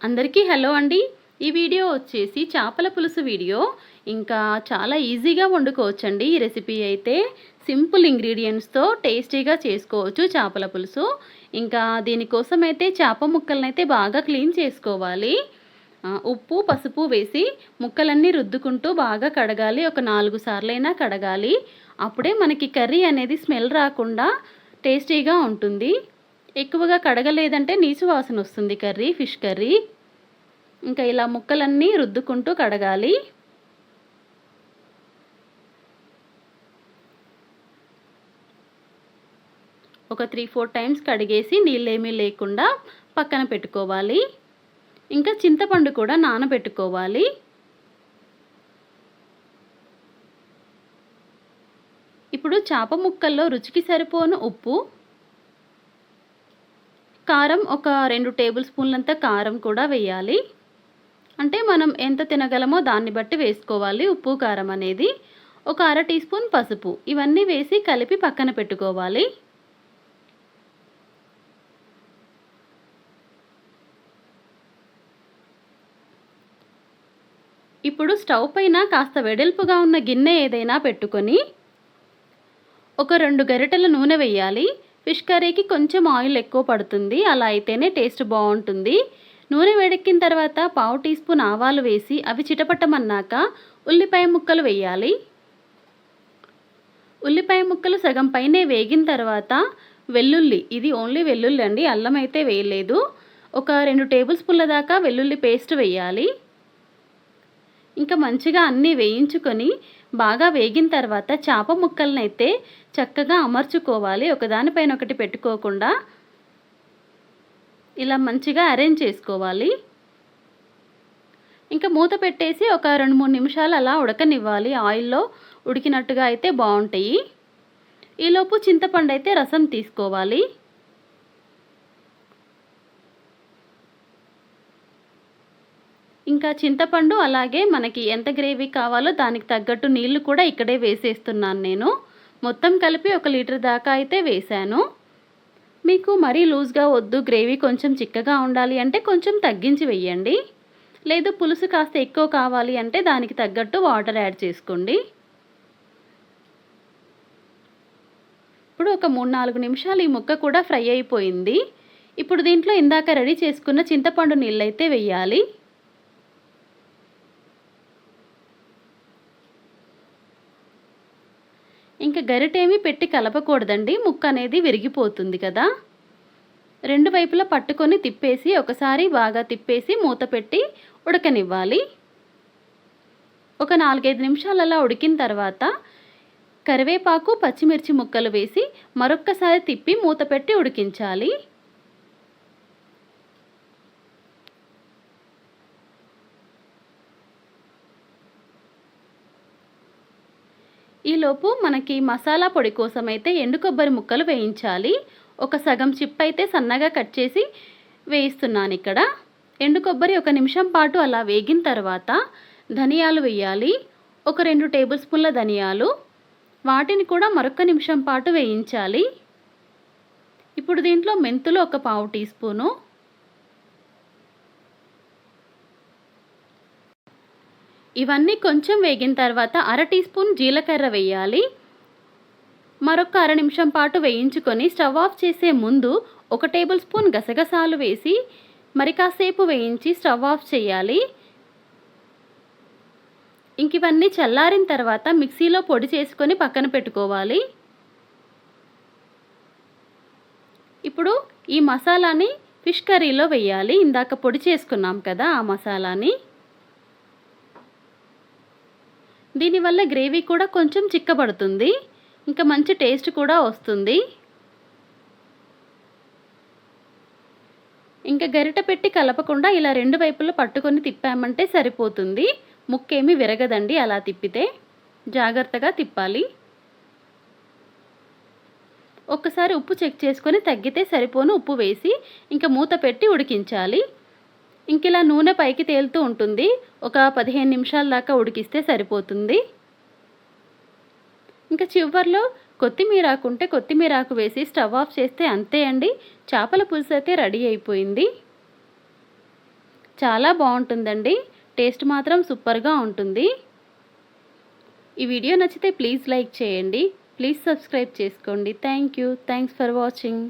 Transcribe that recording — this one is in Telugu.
అందరికీ హలో అండి. ఈ వీడియో వచ్చేసి చేపల పులుసు వీడియో. ఇంకా చాలా ఈజీగా వండుకోవచ్చండి ఈ రెసిపీ అయితే. సింపుల్ ఇంగ్రీడియంట్స్‌తో టేస్టీగా చేసుకోవచ్చు చేపల పులుసు. ఇంకా దీనికోసం అయితే చేప ముక్కలనైతే బాగా క్లీన్ చేసుకోవాలి. ఉప్పు, పసుపు వేసి ముక్కలన్నీ రుద్దుకుంటూ బాగా కడగాలి. ఒక 4 సార్లైనా కడగాలి. అప్పుడే మనకి కర్రీ అనేది స్మెల్ రాకుండా టేస్టీగా ఉంటుంది. ఎక్కువగా కడగలేదంటే నీసు వాసన వస్తుంది ఫిష్ కర్రీ. ఇంకా ఇలా ముక్కలన్నీ రుద్దుకుంటూ కడగాలి. ఒక 3-4 టైమ్స్ కడిగేసి నీళ్ళేమీ లేకుండా పక్కన పెట్టుకోవాలి. ఇంకా చింతపండు కూడా నానబెట్టుకోవాలి. ఇప్పుడు చేప ముక్కల్లో రుచికి సరిపోను ఉప్పు, కారం ఒక 2 టేబుల్ స్పూన్లంత కారం కూడా వేయాలి. అంటే మనం ఎంత తినగలమో దాన్ని బట్టి వేసుకోవాలి ఉప్పు, కారం అనేది. ఒక అర టీ స్పూన్ పసుపు, ఇవన్నీ వేసి కలిపి పక్కన పెట్టుకోవాలి. ఇప్పుడు స్టవ్ పైన కాస్త వెడల్పుగా ఉన్న గిన్నె ఏదైనా పెట్టుకొని ఒక 2 గరిటెల నూనె వేయాలి. ఫిష్ కర్రీకి కొంచెం ఆయిల్ ఎక్కువ పడుతుంది. అలా అయితేనే టేస్ట్ బాగుంటుంది. నూనె వేడెక్కిన తర్వాత పావు టీ స్పూన్ ఆవాలు వేసి అవి చిటపటమన్నాక ఉల్లిపాయ ముక్కలు వేయాలి. ఉల్లిపాయ ముక్కలు సగం పైనే వేగిన తర్వాత వెల్లుల్లి, ఇది ఓన్లీ వెల్లుల్లి అండి, అల్లం అయితే వేయలేదు. ఒక 2 టేబుల్ స్పూన్ల దాకా వెల్లుల్లి పేస్ట్ వేయాలి. ఇంకా మంచిగా అన్నీ వేయించుకొని బాగా వేగిన తర్వాత చేప ముక్కలనైతే చక్కగా అమర్చుకోవాలి. ఒకదానిపైన ఒకటి పెట్టుకోకుండా ఇలా మంచిగా అరేంజ్ చేసుకోవాలి. ఇంకా మూత పెట్టేసి ఒక 2-3 నిమిషాలు అలా ఉడకనివ్వాలి. ఆయిల్లో ఉడికినట్టుగా అయితే బాగుంటాయి. ఈలోపు చింతపండు అయితే రసం తీసుకోవాలి. ఇంకా చింతపండు అలాగే మనకి ఎంత గ్రేవీ కావాలో దానికి తగ్గట్టు నీళ్లు కూడా ఇక్కడే వేసేస్తున్నాను నేను. మొత్తం కలిపి 1 లీటర్ దాకా అయితే వేశాను. మీకు మరీ లూజ్గా వద్దు, గ్రేవీ కొంచెం చిక్కగా ఉండాలి అంటే కొంచెం తగ్గించి వేయండి. లేదు పులుసు కాస్త ఎక్కువ కావాలి అంటే దానికి తగ్గట్టు వాటర్ యాడ్ చేసుకోండి. ఇప్పుడు ఒక 3-4 నిమిషాలు ఈ ముక్క కూడా ఫ్రై అయిపోయింది. ఇప్పుడు దీంట్లో ఇందాక రెడీ చేసుకున్న చింతపండు నీళ్ళైతే వేయాలి. ఇంకా గరిటేమి పెట్టి కలపకూడదండి, ముక్క అనేది విరిగిపోతుంది కదా. 2 వైపులా పట్టుకొని తిప్పేసి ఒకసారి బాగా తిప్పేసి మూత పెట్టి ఉడకనివ్వాలి. ఒక 4-5 నిమిషాలు అలా ఉడికిన తర్వాత కరివేపాకు, పచ్చిమిర్చి ముక్కలు వేసి మరొక్కసారి తిప్పి మూత పెట్టి ఉడికించాలి. ఈలోపు మనకి మసాలా పొడి కోసం అయితే ఎండు కొబ్బరి ముక్కలు వేయించాలి. ఒక సగం చిప్ అయితే సన్నగా కట్ చేసి వేయిస్తున్నాను ఇక్కడ. ఎండు కొబ్బరి 1 నిమిషం పాటు అలా వేగిన తర్వాత ధనియాలు వేయాలి. ఒక 2 టేబుల్ స్పూన్ల ధనియాలు, వాటిని కూడా మరొక నిమిషం పాటు వేయించాలి. ఇప్పుడు దీంట్లో మెంతులు ఒక పావు టీ స్పూను, ఇవన్నీ కొంచెం వేగిన తర్వాత అర టీ స్పూన్ జీలకర్ర వేయాలి. మరొక అర నిమిషం పాటు వేయించుకొని స్టవ్ ఆఫ్ చేసే ముందు 1 టేబుల్ స్పూన్ గసగసాలు వేసి మరి కాసేపు వేయించి స్టవ్ ఆఫ్ చేయాలి. ఇంక ఇవన్నీ చల్లారిన తర్వాత మిక్సీలో పొడి చేసుకొని పక్కన పెట్టుకోవాలి. ఇప్పుడు ఈ మసాలాని ఫిష్ కర్రీలో వేయాలి. ఇందాక పొడి చేసుకున్నాం కదా ఆ మసాలాని. దీనివల్ల గ్రేవీ కూడా కొంచెం చిక్కబడుతుంది. ఇంకా మంచి టేస్ట్ కూడా వస్తుంది. ఇంకా గరిట పెట్టి కలపకుండా ఇలా 2 వైపులా పట్టుకొని తిప్పామంటే సరిపోతుంది. ముక్కేమీ విరగదండి అలా తిప్పితే. జాగ్రత్తగా తిప్పాలి. ఒక్కసారి ఉప్పు చెక్ చేసుకొని తగ్గితే సరిపోను ఉప్పు వేసి ఇంకా మూత పెట్టి ఉడికించాలి. ఇంకిలా నూనె పైకి తేలుతూ ఉంటుంది. ఒక 15 నిమిషాల దాకా ఉడికిస్తే సరిపోతుంది. ఇంకా చివర్లో కొత్తిమీరాకు ఉంటే కొత్తిమీరాకు వేసి స్టవ్ ఆఫ్ చేస్తే అంతే అండి, చేపల పులుసు అయితే రెడీ అయిపోయింది. చాలా బాగుంటుందండి. టేస్ట్ మాత్రం సూపర్గా ఉంటుంది. ఈ వీడియో నచ్చితే ప్లీజ్ లైక్ చేయండి. ప్లీజ్ సబ్స్క్రైబ్ చేసుకోండి. Thanks for watching.